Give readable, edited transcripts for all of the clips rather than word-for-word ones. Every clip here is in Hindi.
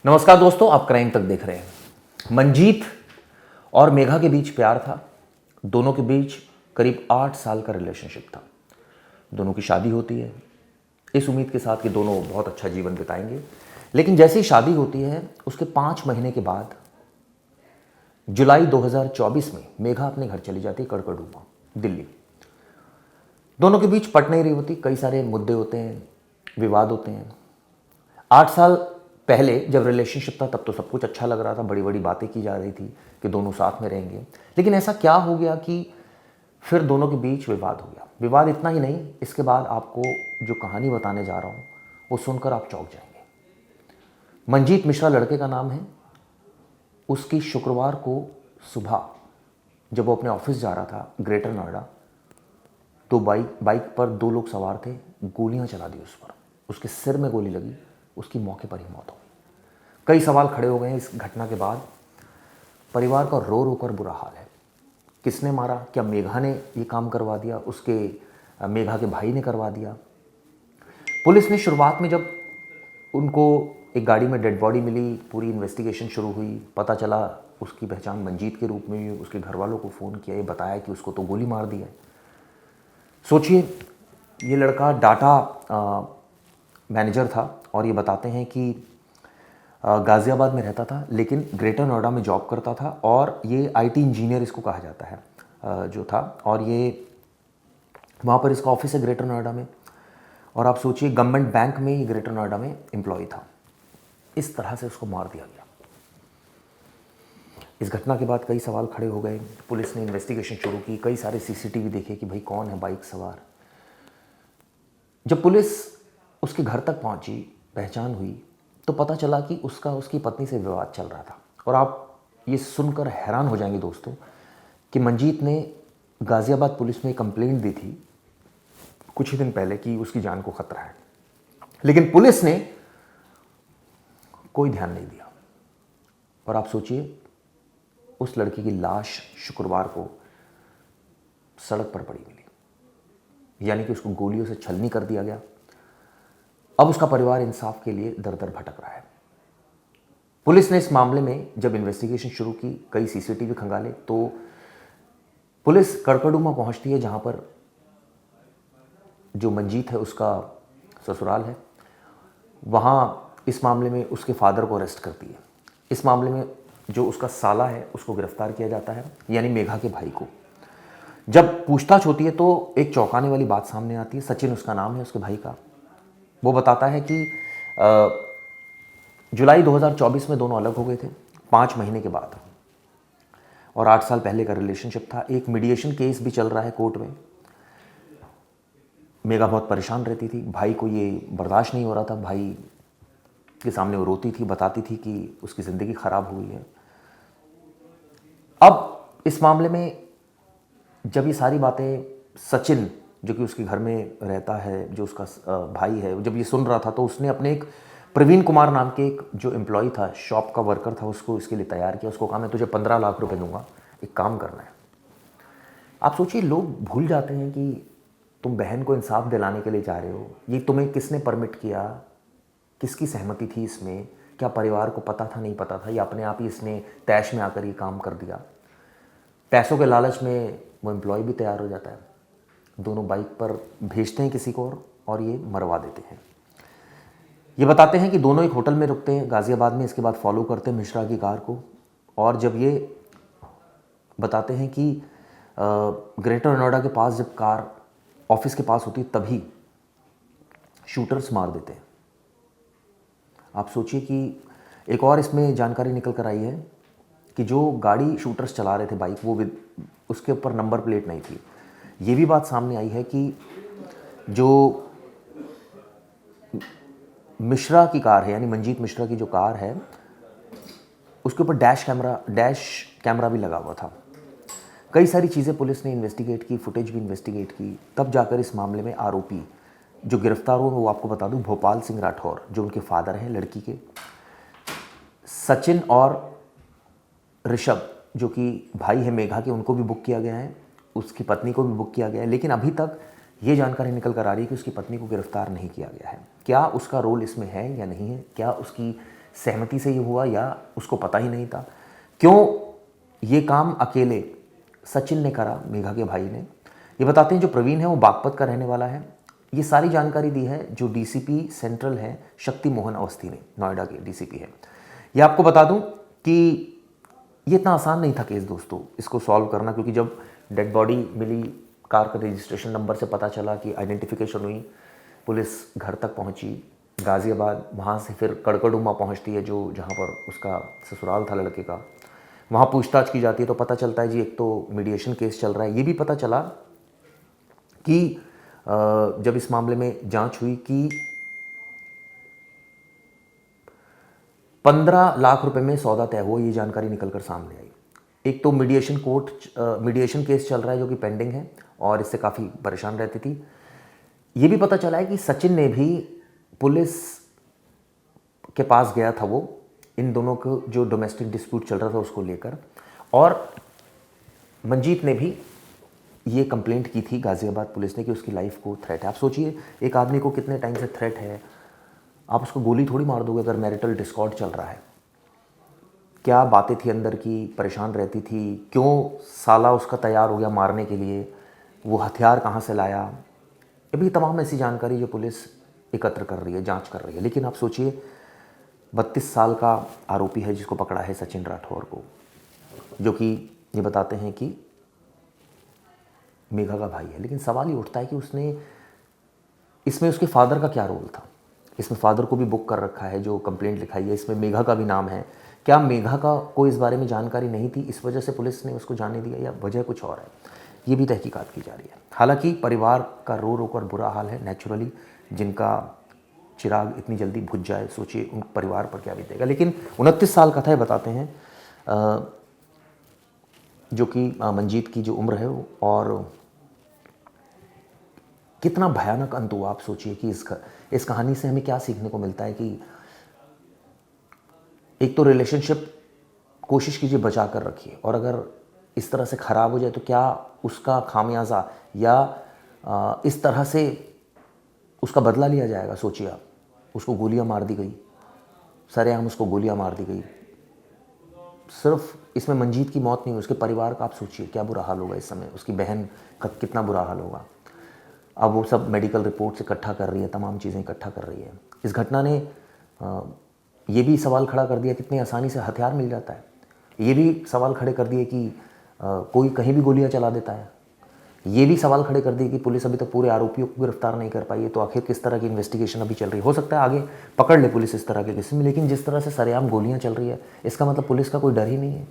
नमस्कार दोस्तों, आप क्राइम तक देख रहे हैं। मंजीत और मेघा के बीच प्यार था। दोनों के बीच करीब 8 साल का रिलेशनशिप था। दोनों की शादी होती है इस उम्मीद के साथ कि दोनों बहुत अच्छा जीवन बिताएंगे। लेकिन जैसे ही शादी होती है उसके 5 महीने के बाद जुलाई 2024 में मेघा अपने घर चली जाती है, कड़कड़डूमा, दिल्ली। दोनों के बीच पट नहीं रही होती, कई सारे मुद्दे होते हैं, विवाद होते हैं। 8 साल पहले जब रिलेशनशिप था तब तो सब कुछ अच्छा लग रहा था, बड़ी बड़ी बातें की जा रही थी कि दोनों साथ में रहेंगे। लेकिन ऐसा क्या हो गया कि फिर दोनों के बीच विवाद हो गया। विवाद इतना ही नहीं, इसके बाद आपको जो कहानी बताने जा रहा हूँ वो सुनकर आप चौंक जाएंगे। मंजीत मिश्रा लड़के का नाम है। उसकी शुक्रवार को सुबह जब वो अपने ऑफिस जा रहा था ग्रेटर नोएडा, तो बाइक पर 2 लोग सवार थे, गोलियां चला दी उस पर। उसके सिर में गोली लगी, उसकी मौके पर ही मौत हो गई। कई सवाल खड़े हो गए हैं इस घटना के बाद। परिवार का रो रो कर बुरा हाल है। किसने मारा? क्या मेघा ने ये काम करवा दिया? मेघा के भाई ने करवा दिया? पुलिस ने शुरुआत में जब उनको एक गाड़ी में डेड बॉडी मिली, पूरी इन्वेस्टिगेशन शुरू हुई, पता चला उसकी पहचान मंजीत के रूप में हुई। उसके घर वालों को फ़ोन किया, ये बताया कि उसको तो गोली मार दी है। सोचिए, ये लड़का डाटा मैनेजर था और ये बताते हैं कि गाज़ियाबाद में रहता था लेकिन ग्रेटर नोएडा में जॉब करता था, और ये आईटी इंजीनियर इसको कहा जाता है जो था। और ये वहाँ पर इसका ऑफिस है ग्रेटर नोएडा में। और आप सोचिए, गवर्नमेंट बैंक में ये ग्रेटर नोएडा में एम्प्लॉय था। इस तरह से उसको मार दिया गया। इस घटना के बाद कई सवाल खड़े हो गए। पुलिस ने इन्वेस्टिगेशन शुरू की, कई सारे सीसीटीवी देखे कि भाई कौन है बाइक सवार। जब पुलिस उसके घर तक पहुंची, पहचान हुई, तो पता चला कि उसकी पत्नी से विवाद चल रहा था। और आप ये सुनकर हैरान हो जाएंगे दोस्तों कि मंजीत ने गाज़ियाबाद पुलिस में कंप्लेंट दी थी कुछ ही दिन पहले कि उसकी जान को खतरा है, लेकिन पुलिस ने कोई ध्यान नहीं दिया। और आप सोचिए, उस लड़की की लाश शुक्रवार को सड़क पर पड़ी मिली, यानी कि उसको गोलियों से छलनी कर दिया गया। अब उसका परिवार इंसाफ के लिए दर दर भटक रहा है। पुलिस ने इस मामले में जब इन्वेस्टिगेशन शुरू की, कई सीसीटीवी खंगाले, तो पुलिस कड़कड़डूमा पहुंचती है जहां पर जो मंजीत है उसका ससुराल है। वहां इस मामले में उसके फादर को अरेस्ट करती है। इस मामले में जो उसका साला है उसको गिरफ्तार किया जाता है, यानी मेघा के भाई को। जब पूछताछ होती है तो एक चौंकाने वाली बात सामने आती है। सचिन उसका नाम है, उसके भाई का। वो बताता है कि जुलाई 2024 में दोनों अलग हो गए थे 5 महीने के बाद, और 8 साल पहले का रिलेशनशिप था। एक मीडिएशन केस भी चल रहा है कोर्ट में। मेघा बहुत परेशान रहती थी, भाई को ये बर्दाश्त नहीं हो रहा था। भाई के सामने वो रोती थी, बताती थी कि उसकी ज़िंदगी ख़राब हुई है। अब इस मामले में जब ये सारी बातें सचिन, जो कि उसके घर में रहता है, जो उसका भाई है, जब ये सुन रहा था तो उसने अपने एक प्रवीण कुमार नाम के एक जो एम्प्लॉय था, शॉप का वर्कर था, उसको इसके लिए तैयार किया। उसको कहा मैं तुझे 15 लाख रुपए दूंगा, एक काम करना है। आप सोचिए, लोग भूल जाते हैं कि तुम बहन को इंसाफ दिलाने के लिए जा रहे हो। ये तुम्हें किसने परमिट किया, किसकी सहमति थी इसमें? क्या परिवार को पता था, नहीं पता था, या अपने आप ही इसने तैश में आकर ये काम कर दिया? पैसों के लालच में वो एम्प्लॉय भी तैयार हो जाता है। दोनों बाइक पर भेजते हैं किसी को और ये मरवा देते हैं। ये बताते हैं कि दोनों एक होटल में रुकते हैं गाज़ियाबाद में। इसके बाद फॉलो करते हैं मिश्रा की कार को। और जब ये बताते हैं कि ग्रेटर नोएडा के पास जब कार ऑफिस के पास होती है तभी शूटर्स मार देते हैं। आप सोचिए कि एक और इसमें जानकारी निकल कर आई है कि जो गाड़ी शूटर्स चला रहे थे, बाइक, वो उसके ऊपर नंबर प्लेट नहीं थी। ये भी बात सामने आई है कि जो मिश्रा की कार है, यानी मंजीत मिश्रा की जो कार है, उसके ऊपर डैश कैमरा भी लगा हुआ था। कई सारी चीज़ें पुलिस ने इन्वेस्टिगेट की, फुटेज भी इन्वेस्टिगेट की। तब जाकर इस मामले में आरोपी जो गिरफ्तार हुए, वो आपको बता दूं, भोपाल सिंह राठौर, जो उनके फादर हैं लड़की के। सचिन और ऋषभ, जो कि भाई है मेघा के, उनको भी बुक किया गया है। उसकी पत्नी को भी बुक किया गया है। लेकिन अभी तक ये जानकारी निकल कर आ रही है कि उसकी पत्नी को गिरफ्तार नहीं किया गया है। क्या उसका रोल इसमें है या नहीं है? क्या उसकी सहमति से ये हुआ या उसको पता ही नहीं था, क्यों ये काम अकेले सचिन ने करा, मेघा के भाई ने। ये बताते हैं जो प्रवीण है वो बागपत का रहने वाला है। ये सारी जानकारी दी है जो डीसीपी सेंट्रल है शक्ति मोहन अवस्थी ने, नोएडा के डीसीपी है। ये आपको बता दूं कि ये इतना आसान नहीं था केस दोस्तों इसको सॉल्व करना, क्योंकि जब डेड बॉडी मिली, कार का रजिस्ट्रेशन नंबर से पता चला कि आइडेंटिफिकेशन हुई, पुलिस घर तक पहुंची गाज़ियाबाद, वहाँ से फिर कड़कड़ुमा पहुंचती है जो जहाँ पर उसका ससुराल था लड़के का, वहाँ पूछताछ की जाती है तो पता चलता है जी एक तो मीडिएशन केस चल रहा है। ये भी पता चला कि जब इस मामले में जांच हुई कि 15 लाख रुपए में सौदा तय हुआ, ये जानकारी निकलकर सामने आई। एक तो मीडिएशन केस चल रहा है जो कि पेंडिंग है और इससे काफ़ी परेशान रहती थी। ये भी पता चला है कि सचिन ने भी पुलिस के पास गया था, वो इन दोनों को जो डोमेस्टिक डिस्प्यूट चल रहा था उसको लेकर, और मंजीत ने भी ये कंप्लेंट की थी गाज़ियाबाद पुलिस ने कि उसकी लाइफ को थ्रेट है। आप सोचिए एक आदमी को कितने टाइम से थ्रेट है, आप उसको गोली थोड़ी मार दोगे अगर मैरिटल डिस्कॉर्ड चल रहा है। क्या बातें थी अंदर की, परेशान रहती थी, क्यों साला उसका तैयार हो गया मारने के लिए, वो हथियार कहाँ से लाया, ये भी तमाम ऐसी जानकारी जो पुलिस एकत्र कर रही है, जांच कर रही है। लेकिन आप सोचिए 32 साल का आरोपी है जिसको पकड़ा है सचिन राठौर को, जो कि ये बताते हैं कि मेघा का भाई है। लेकिन सवाल ये उठता है कि उसने इसमें उसके फादर का क्या रोल था। इसमें फादर को भी बुक कर रखा है जो कंप्लेंट लिखाई है, इसमें मेघा का भी नाम है। क्या मेघा का को इस बारे में जानकारी नहीं थी, इस वजह से पुलिस ने उसको जाने दिया, या वजह कुछ और है, ये भी तहकीकात की जा रही है। हालांकि परिवार का रो रो कर बुरा हाल है नेचुरली, जिनका चिराग इतनी जल्दी बुझ जाए, सोचिए उन परिवार पर क्या बीतेगा। लेकिन 29 साल का था, ये बताते हैं जो कि मंजीत की जो उम्र है, और कितना भयानक अंत हुआ। आप सोचिए कि इस कहानी से हमें क्या सीखने को मिलता है कि एक तो रिलेशनशिप कोशिश कीजिए बचा कर रखिए, और अगर इस तरह से ख़राब हो जाए तो क्या उसका खामियाजा या इस तरह से उसका बदला लिया जाएगा। सोचिए आप, उसको गोलियां मार दी गई, सरेआम उसको गोलियां मार दी गई। सिर्फ इसमें मंजीत की मौत नहीं हुई, उसके परिवार का आप सोचिए क्या बुरा हाल होगा इस समय, उसकी बहन का कितना बुरा हाल होगा। अब वो सब मेडिकल रिपोर्ट्स इकट्ठा कर रही है, तमाम चीज़ें इकट्ठा कर रही है। इस घटना ने ये भी सवाल खड़ा कर दिया कितनी आसानी से हथियार मिल जाता है। ये भी सवाल खड़े कर दिए कि कोई कहीं भी गोलियां चला देता है। ये भी सवाल खड़े कर दिए कि पुलिस अभी तक पूरे आरोपियों को गिरफ्तार नहीं कर पाई है, तो आखिर किस तरह की इन्वेस्टिगेशन अभी चल रही है। हो सकता है आगे पकड़ ले पुलिस इस तरह के केस में, लेकिन जिस तरह से सरेआम गोलियां चल रही है इसका मतलब पुलिस का कोई डर ही नहीं है।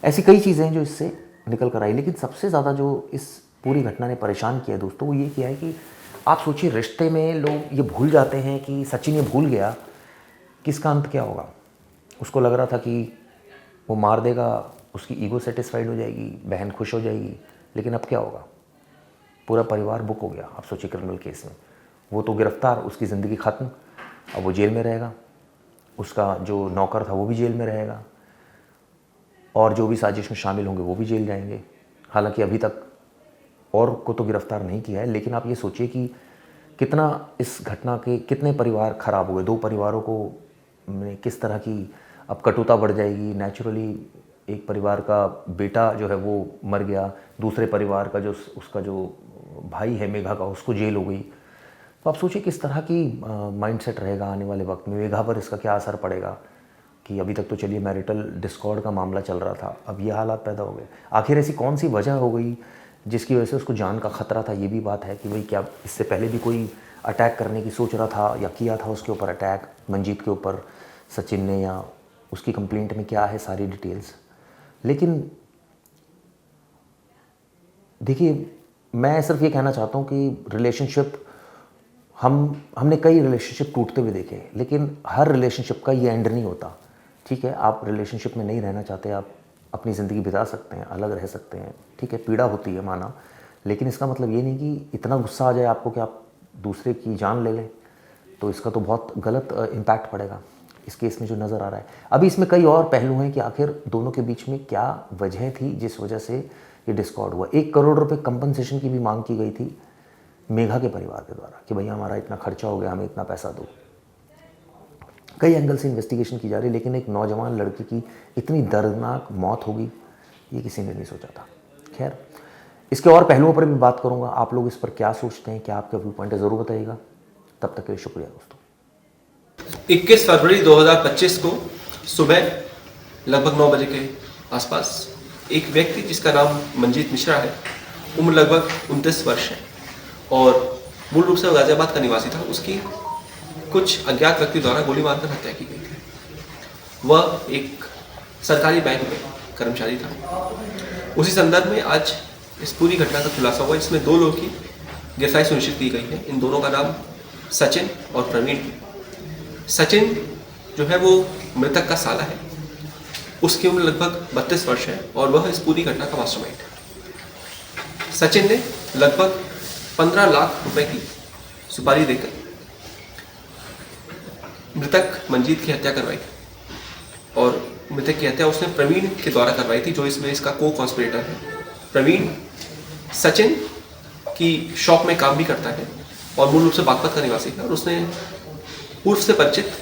ऐसी कई चीज़ें हैं जो इससे निकल कर आई। लेकिन सबसे ज़्यादा जो इस पूरी घटना ने परेशान किया दोस्तों, वो ये किया है कि आप सोचिए रिश्ते में लोग ये भूल जाते हैं कि सचिन ये भूल गया कि इसका अंत क्या होगा। उसको लग रहा था कि वो मार देगा, उसकी ईगो सेटिस्फाइड हो जाएगी, बहन खुश हो जाएगी, लेकिन अब क्या होगा, पूरा परिवार बुक हो गया। आप सोचिए क्रिमिनल केस में, वो तो गिरफ्तार, उसकी ज़िंदगी ख़त्म, अब वो जेल में रहेगा, उसका जो नौकर था वो भी जेल में रहेगा, और जो भी साजिश में शामिल होंगे वो भी जेल जाएंगे। हालांकि अभी तक और को तो गिरफ्तार नहीं किया है, लेकिन आप ये सोचिए कि कितना इस घटना के कितने परिवार ख़राब हुए। 2 परिवारों को में किस तरह की अब कटुता बढ़ जाएगी। नेचुरली एक परिवार का बेटा जो है वो मर गया, दूसरे परिवार का जो उसका जो भाई है मेघा का, उसको जेल हो गई। तो आप सोचिए किस तरह की माइंडसेट रहेगा आने वाले वक्त में, मेघा पर इसका क्या असर पड़ेगा। कि अभी तक तो चलिए मैरिटल डिस्कॉर्ड का मामला चल रहा था, अब ये हालात पैदा हो गए। आखिर ऐसी कौन सी वजह हो गई जिसकी वजह से उसको जान का खतरा था। ये भी बात है कि भाई क्या इससे पहले भी कोई अटैक करने की सोच रहा था या किया था उसके ऊपर अटैक, मंजीत के ऊपर सचिन ने, या उसकी कंप्लेंट में क्या है सारी डिटेल्स। लेकिन देखिए मैं सिर्फ ये कहना चाहता हूँ कि रिलेशनशिप हमने कई रिलेशनशिप टूटते हुए देखे, लेकिन हर रिलेशनशिप का ये एंड नहीं होता। ठीक है, आप रिलेशनशिप में नहीं रहना चाहते, आप अपनी ज़िंदगी बिता सकते हैं, अलग रह सकते हैं, ठीक है, पीड़ा होती है माना, लेकिन इसका मतलब ये नहीं कि इतना गुस्सा आ जाए आपको कि आप दूसरे की जान ले लें। तो इसका तो बहुत गलत इम्पैक्ट पड़ेगा इस केस में जो नज़र आ रहा है। अभी इसमें कई और पहलू हैं कि आखिर दोनों के बीच में क्या वजह थी जिस वजह से ये डिस्कॉर्ड हुआ। 1 करोड़ रुपये कंपनसेशन की भी मांग की गई थी मेघा के परिवार के द्वारा कि भैया हमारा इतना खर्चा हो गया, हमें इतना पैसा दो। कई एंगल से इन्वेस्टिगेशन की जा रही है, लेकिन एक नौजवान लड़की की इतनी दर्दनाक मौत होगी ये किसी ने नहीं सोचा था। खैर, इसके और पहलुओं पर भी बात करूंगा। आप लोग इस पर क्या सोचते हैं, क्या आपका व्यू पॉइंट है, ज़रूर बताइएगा। तब तक के लिए शुक्रिया दोस्तों। 21 फरवरी 2025 को सुबह लगभग 9 बजे के आसपास एक व्यक्ति जिसका नाम मंजीत मिश्रा है, उम्र लगभग 29 वर्ष है और मूल रूप से गाजियाबाद का निवासी था, उसकी कुछ अज्ञात व्यक्ति द्वारा गोली मारकर हत्या की गई थी। वह एक सरकारी बैंक में कर्मचारी था। उसी संदर्भ में आज इस पूरी घटना का खुलासा हुआ, इसमें 2 लोगों की गिरफ्तारी सुनिश्चित की गई है। इन दोनों का नाम सचिन और प्रवीण है। सचिन जो है वो मृतक का साला है, उसकी उम्र लगभग 32 वर्ष है और वह इस पूरी घटना का मास्टरमाइंड है। सचिन ने लगभग 15 लाख रुपए की सुपारी देकर मृतक मंजीत की हत्या करवाई थी और मृतक की हत्या उसने प्रवीण के द्वारा करवाई थी, जो इसमें इसका को कॉन्स्पिरेटर है। प्रवीण सचिन की शॉप में काम भी करता है और मूल रूप से बागपत का निवासी है और उसने पूर्व से परिचित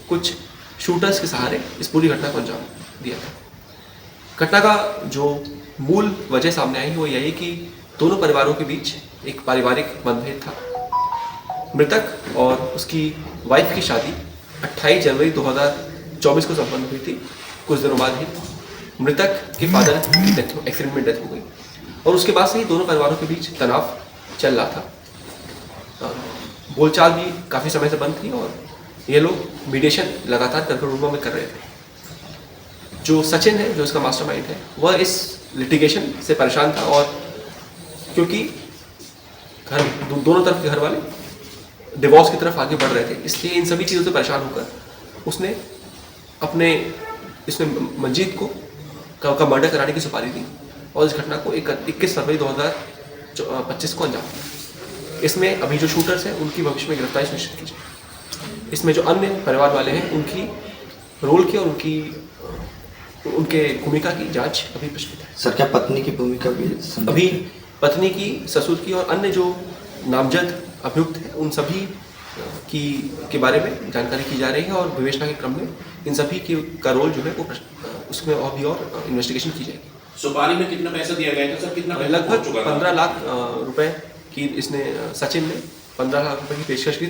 कुछ शूटर्स के सहारे इस पूरी घटना को अंजाम दिया था। घटना का जो मूल वजह सामने आई वो यही कि दोनों परिवारों के बीच एक पारिवारिक मतभेद था। मृतक और उसकी वाइफ की शादी 28 जनवरी 2024 को संपन्न हुई थी। कुछ दिनों बाद ही मृतक के फादर की एक्सीडेंट में डेथ हो गई और उसके बाद से ही दोनों परिवारों के बीच तनाव चल रहा था। बोलचाल भी काफ़ी समय से बंद थी और ये लोग मीडिएशन लगातार करके रूपों में कर रहे थे। जो सचिन है, जो इसका मास्टरमाइंड है, वह इस लिटिगेशन से परेशान था और क्योंकि दोनों तरफ के घर वाले डिवोर्स की तरफ आगे बढ़ रहे थे, इसलिए इन सभी चीज़ों से परेशान होकर उसने अपने इसमें मंजीत का मर्डर कराने की सुपारी दी और इस घटना को 21 फरवरी 2025 को अंजाम दिया। इसमें अभी जो शूटर्स हैं उनकी भविष्य में गिरफ्तारी सुनिश्चित की जाए। इसमें जो अन्य परिवार वाले हैं उनकी रोल की और उनके भूमिका की जांच अभी प्रचलित है। सर, क्या पत्नी की भूमिका भी अभी पत्नी की, ससुर की और अन्य जो नामजद अभियुक्त हैं उन सभी के बारे में जानकारी की जा रही है और विवेचना के क्रम में इन सभी का रोल जो है वो उसमें और इन्वेस्टिगेशन की जाएगी। सुपारी में कितना पैसा दिया गया था सर? कितना लगभग 15 लाख रुपए की इसने सचिन ने 15 लाख रुपए की पेशकश की।